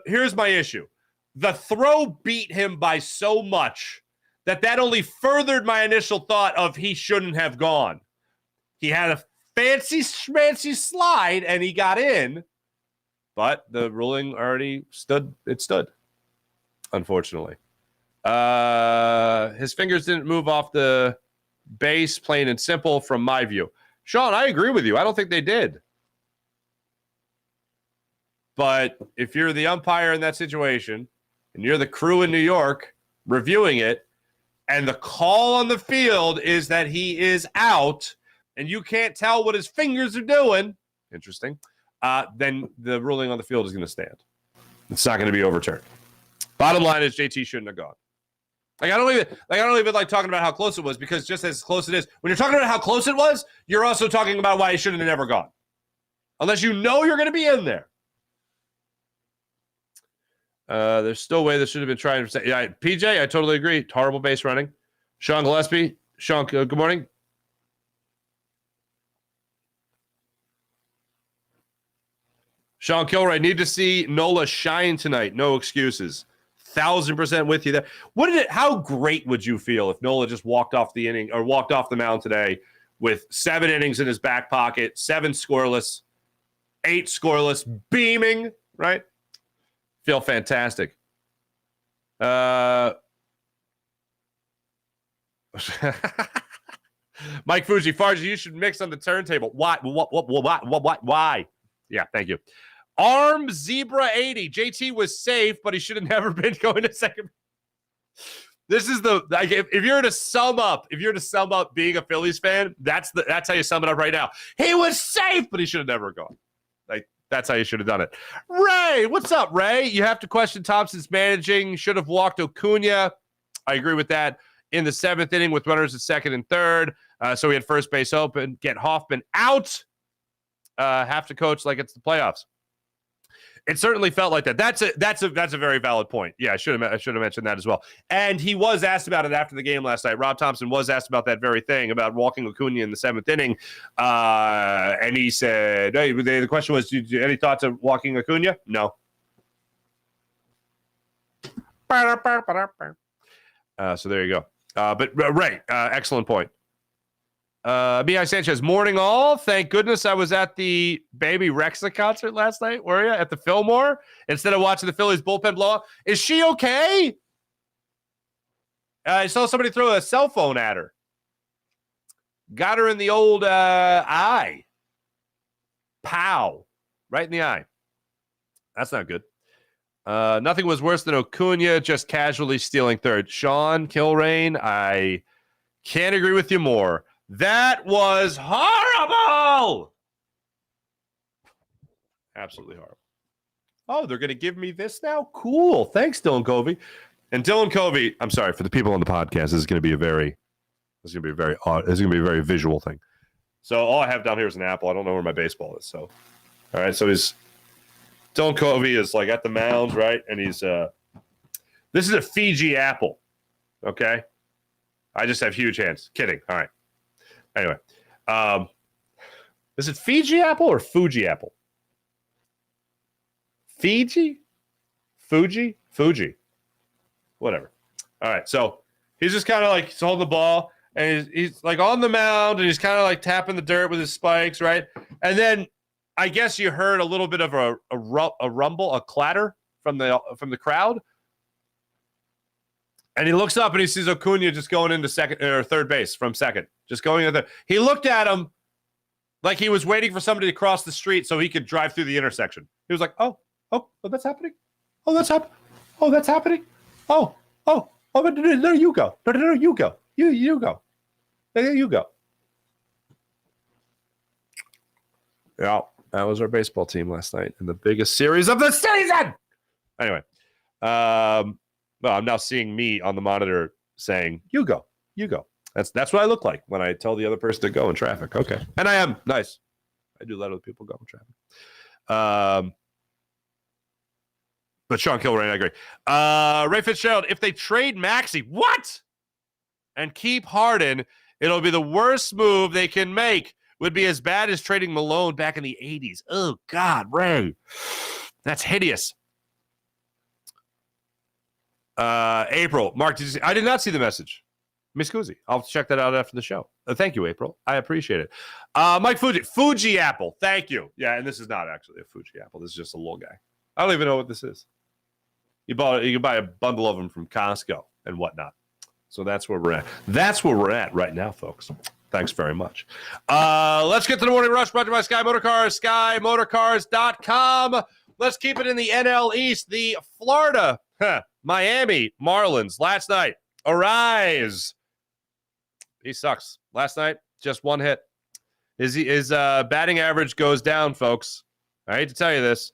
here's my issue. The throw beat him by so much that only furthered my initial thought of he shouldn't have gone. He had a fancy schmancy slide and he got in. But the ruling already stood. It stood, unfortunately. His fingers didn't move off the base, plain and simple, from my view. Sean, I agree with you. I don't think they did. But if you're the umpire in that situation, and you're the crew in New York reviewing it, and the call on the field is that he is out, and you can't tell what his fingers are doing, interesting, then the ruling on the field is going to stand. It's not going to be overturned. Bottom line is JT shouldn't have gone. I don't even like talking about how close it was, because just as close it is, when you're talking about how close it was, you're also talking about why he shouldn't have never gone. Unless you know you're going to be in there. There's still a way this should have been trying to say. Yeah, PJ, I totally agree. Horrible base running. Sean Gillespie. Sean, good morning. Sean Kilroy, need to see Nola shine tonight. No excuses. 1,000% with you there. How great would you feel if Nola just walked off the inning or walked off the mound today with 7 innings in his back pocket, 7 scoreless, 8 scoreless, beaming, right? Feel fantastic. Mike Fuji, Farzy, you should mix on the turntable. Why? Why? Yeah, thank you. Arm Zebra 80. JT was safe, but he should have never been going to second. This is if you're to sum up being a Phillies fan, that's how you sum it up right now. He was safe, but he should have never gone. That's how you should have done it. Ray, what's up, Ray? You have to question Thompson's managing. Should have walked Acuna. I agree with that. In the 7th inning with runners at second and third. So we had first base open. Get Hoffman out. Have to coach like it's the playoffs. It certainly felt like that. That's a very valid point. Yeah, I should have mentioned that as well. And he was asked about it after the game last night. Rob Thompson was asked about that very thing, about walking Acuna in the 7th inning. And he said, hey, the question was, any thoughts of walking Acuna? No. So there you go. But Ray, excellent point. B.I. Sanchez, morning all. Thank goodness I was at the Baby Rexa concert last night. Were you at the Fillmore instead of watching the Phillies bullpen blow up? Is she okay? I saw somebody throw a cell phone at her. Got her in the old eye. Pow. Right in the eye. That's not good. Nothing was worse than Acuna just casually stealing third. Sean Kilrain, I can't agree with you more. That was horrible. Absolutely horrible. Oh, they're going to give me this now? Cool. Thanks, Dylan Covey. And Dylan Covey, I'm sorry, for the people on the podcast, this is going to be a very visual thing. So all I have down here is an apple. I don't know where my baseball is. So, all right. So Dylan Covey is like at the mound, right? And he's this is a Fiji apple. Okay. I just have huge hands. Kidding. All right. Anyway, is it Fiji apple or Fuji apple? Fiji? Fuji? Fuji. Whatever. All right. So he's just kind of like he's holding the ball and he's like on the mound and he's kind of like tapping the dirt with his spikes, right? And then I guess you heard a little bit of a rumble, a clatter from the crowd. And he looks up and he sees Acuna just going into second or third base from second, just going into he looked at him like he was waiting for somebody to cross the street so he could drive through the intersection. He was like, oh, that's happening. Oh, that's happening. Oh, that's happening. Oh, but there you go. No, you go. You go. There you go. Yeah, that was our baseball team last night in the biggest series of the season. Anyway, well, I'm now seeing me on the monitor saying, you go. That's what I look like when I tell the other person to go in traffic. Okay. And I am. Nice. I do let other people go in traffic. But Sean Kilrain, I agree. Ray Fitzgerald, if they trade Maxey, what? And keep Harden, it'll be the worst move they can make. Would be as bad as trading Malone back in the 80s. Oh, God, Ray. That's hideous. April, Mark, I did not see the message. Miss Kuzi. I'll check that out after the show. Thank you, April. I appreciate it. Mike Fuji apple. Thank you. Yeah, and this is not actually a Fuji apple. This is just a little guy. I don't even know what this is. You can buy a bundle of them from Costco and whatnot. So that's where we're at. That's where we're at right now, folks. Thanks very much. Let's get to the morning rush brought to you by Sky Motorcars, skymotorcars.com. Let's keep it in the NL East. The Florida, Miami Marlins last night. Arise. He sucks. Last night, just one hit. His batting average goes down, folks. I hate to tell you this.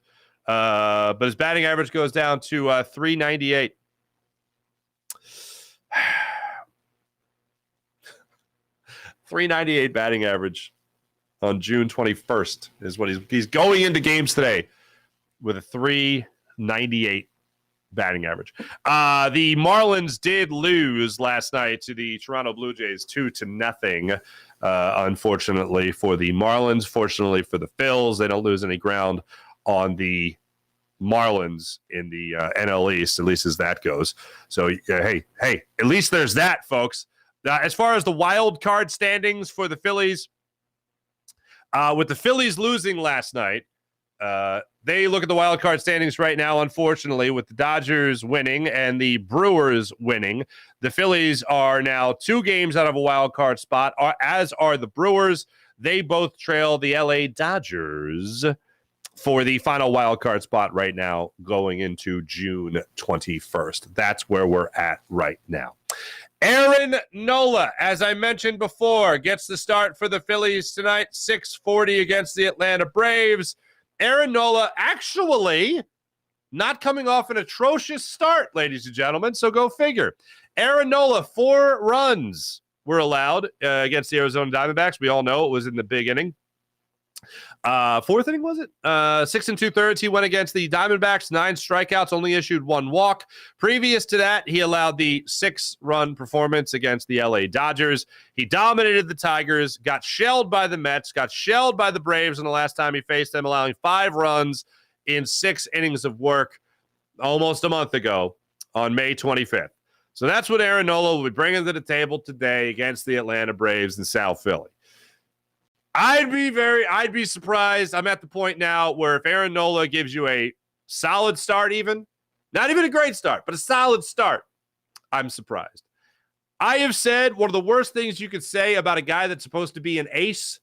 But his batting average goes down to 398. .398 batting average on June 21st is what he's going into games today with a 398 batting average. The Marlins did lose last night to the Toronto Blue Jays 2-0. Unfortunately for the Marlins, fortunately for the Phils, they don't lose any ground on the Marlins in the NL East, at least as that goes. So, hey, at least there's that, folks. As far as the wild card standings for the Phillies, with the Phillies losing last night, they look at the wild card standings right now, unfortunately, with the Dodgers winning and the Brewers winning. The Phillies are now 2 games out of a wild card spot, as are the Brewers. They both trail the LA Dodgers for the final wild card spot right now going into June 21st. That's where we're at right now. Aaron Nola, as I mentioned before, gets the start for the Phillies tonight, 6:40 against the Atlanta Braves. Aaron Nola actually not coming off an atrocious start, ladies and gentlemen, so go figure. Aaron Nola, 4 runs were allowed against the Arizona Diamondbacks. We all know it was in the big inning. 4th inning, was it? 6 2/3. He went against the Diamondbacks, 9 strikeouts, only issued 1 walk. Previous to that, he allowed the 6-run performance against the LA Dodgers. He dominated the Tigers, got shelled by the Mets, got shelled by the Braves in the last time he faced them, allowing 5 runs in 6 innings of work almost a month ago on May 25th. So that's what Aaron Nola will be bringing to the table today against the Atlanta Braves in South Philly. I'd be surprised. I'm at the point now where if Aaron Nola gives you a solid start, not even a great start, but a solid start, I'm surprised. I have said one of the worst things you could say about a guy that's supposed to be an ace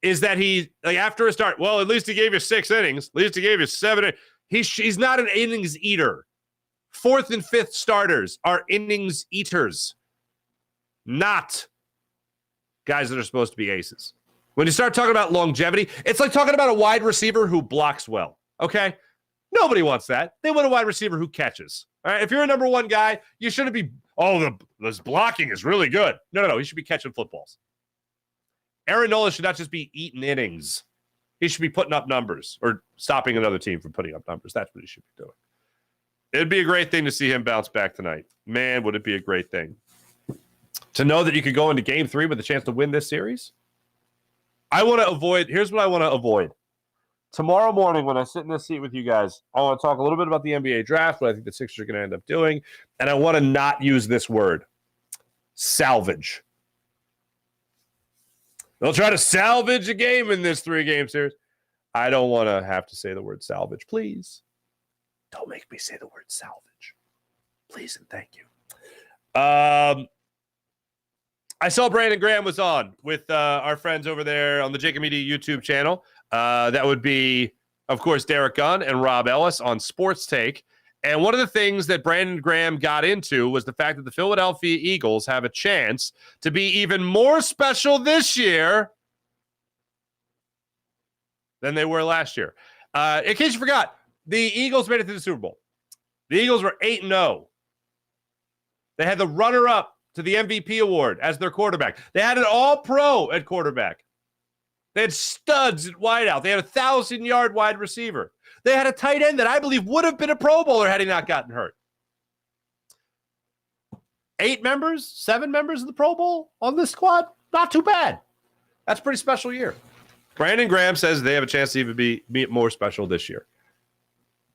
is that he, like, after a start, well, at least he gave you 6 innings. At least he gave you 7. He's not an innings eater. 4th and 5th starters are innings eaters, not guys that are supposed to be aces. When you start talking about longevity, it's like talking about a wide receiver who blocks well, okay? Nobody wants that. They want a wide receiver who catches. All right? If you're a number 1 guy, you shouldn't be, this blocking is really good. No. He should be catching footballs. Aaron Nola should not just be eating innings. He should be putting up numbers or stopping another team from putting up numbers. That's what he should be doing. It'd be a great thing to see him bounce back tonight. Man, would it be a great thing. To know that you could go into game 3 with a chance to win this series. Here's what I want to avoid. Tomorrow morning when I sit in this seat with you guys, I want to talk a little bit about the NBA draft, what I think the Sixers are going to end up doing, and I want to not use this word, salvage. They'll try to salvage a game in this 3-game series. I don't want to have to say the word salvage. Please, don't make me say the word salvage. Please and thank you. I saw Brandon Graham was on with our friends over there on the Jacob Media YouTube channel. That would be, of course, Derek Gunn and Rob Ellis on Sports Take. And one of the things that Brandon Graham got into was the fact that the Philadelphia Eagles have a chance to be even more special this year than they were last year. In case you forgot, the Eagles made it to the Super Bowl. The Eagles were 8-0. They had the runner-up to the MVP award as their quarterback. They had an all-pro at quarterback. They had studs at wideout. They had a 1,000-yard wide receiver. They had a tight end that I believe would have been a Pro Bowler had he not gotten hurt. 7 members of the Pro Bowl on this squad? Not too bad. That's a pretty special year. Brandon Graham says they have a chance to even be more special this year.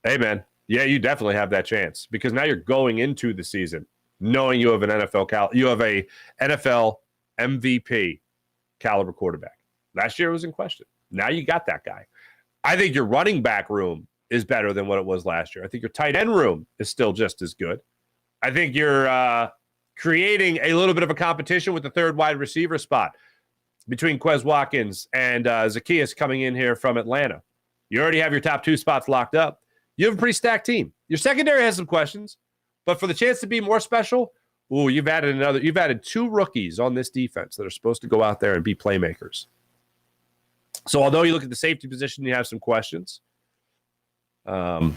Hey, man. Yeah, you definitely have that chance because now you're going into the season knowing you have an NFL MVP caliber quarterback. Last year it was in question. Now you got that guy. I think your running back room is better than what it was last year. I think your tight end room is still just as good. I think you're creating a little bit of a competition with the 3rd wide receiver spot between Quez Watkins and Zacchaeus coming in here from Atlanta. You already have your top 2 spots locked up. You have a pretty stacked team. Your secondary has some questions. But for the chance to be more special, you've added 2 rookies on this defense that are supposed to go out there and be playmakers. So although you look at the safety position, you have some questions. Nakobe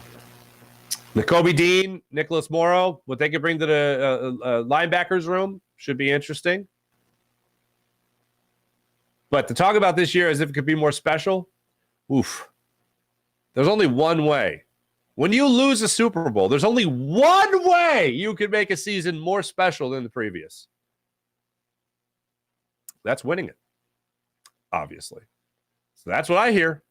Dean, Nicholas Morrow, what they could bring to the linebackers room should be interesting. But to talk about this year as if it could be more special, there's only one way. When you lose a Super Bowl, there's only one way you can make a season more special than the previous. That's winning it, obviously. So that's what I hear.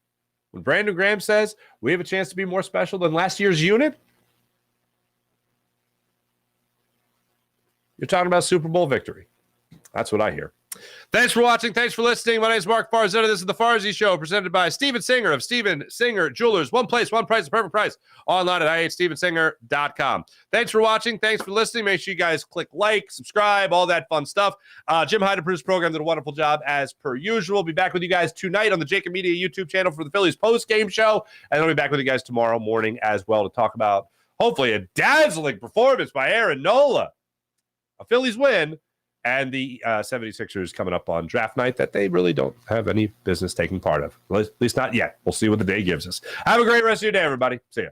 When Brandon Graham says we have a chance to be more special than last year's unit, you're talking about Super Bowl victory. That's what I hear. Thanks for watching. Thanks for listening. My name is Mark Farzetta. This is the Farzy Show presented by Steven Singer of Steven Singer Jewelers. One place, one price, the perfect price. Online at IHateStevenSinger.com. Thanks for watching. Thanks for listening. Make sure you guys click like, subscribe, all that fun stuff. Jim Hyde, produced program, did a wonderful job as per usual. Be back with you guys tonight on the Jacob Media YouTube channel for the Phillies post-game show. And I'll be back with you guys tomorrow morning as well to talk about, hopefully, a dazzling performance by Aaron Nola. A Phillies win. And the 76ers coming up on draft night that they really don't have any business taking part of. At least not yet. We'll see what the day gives us. Have a great rest of your day, everybody. See ya.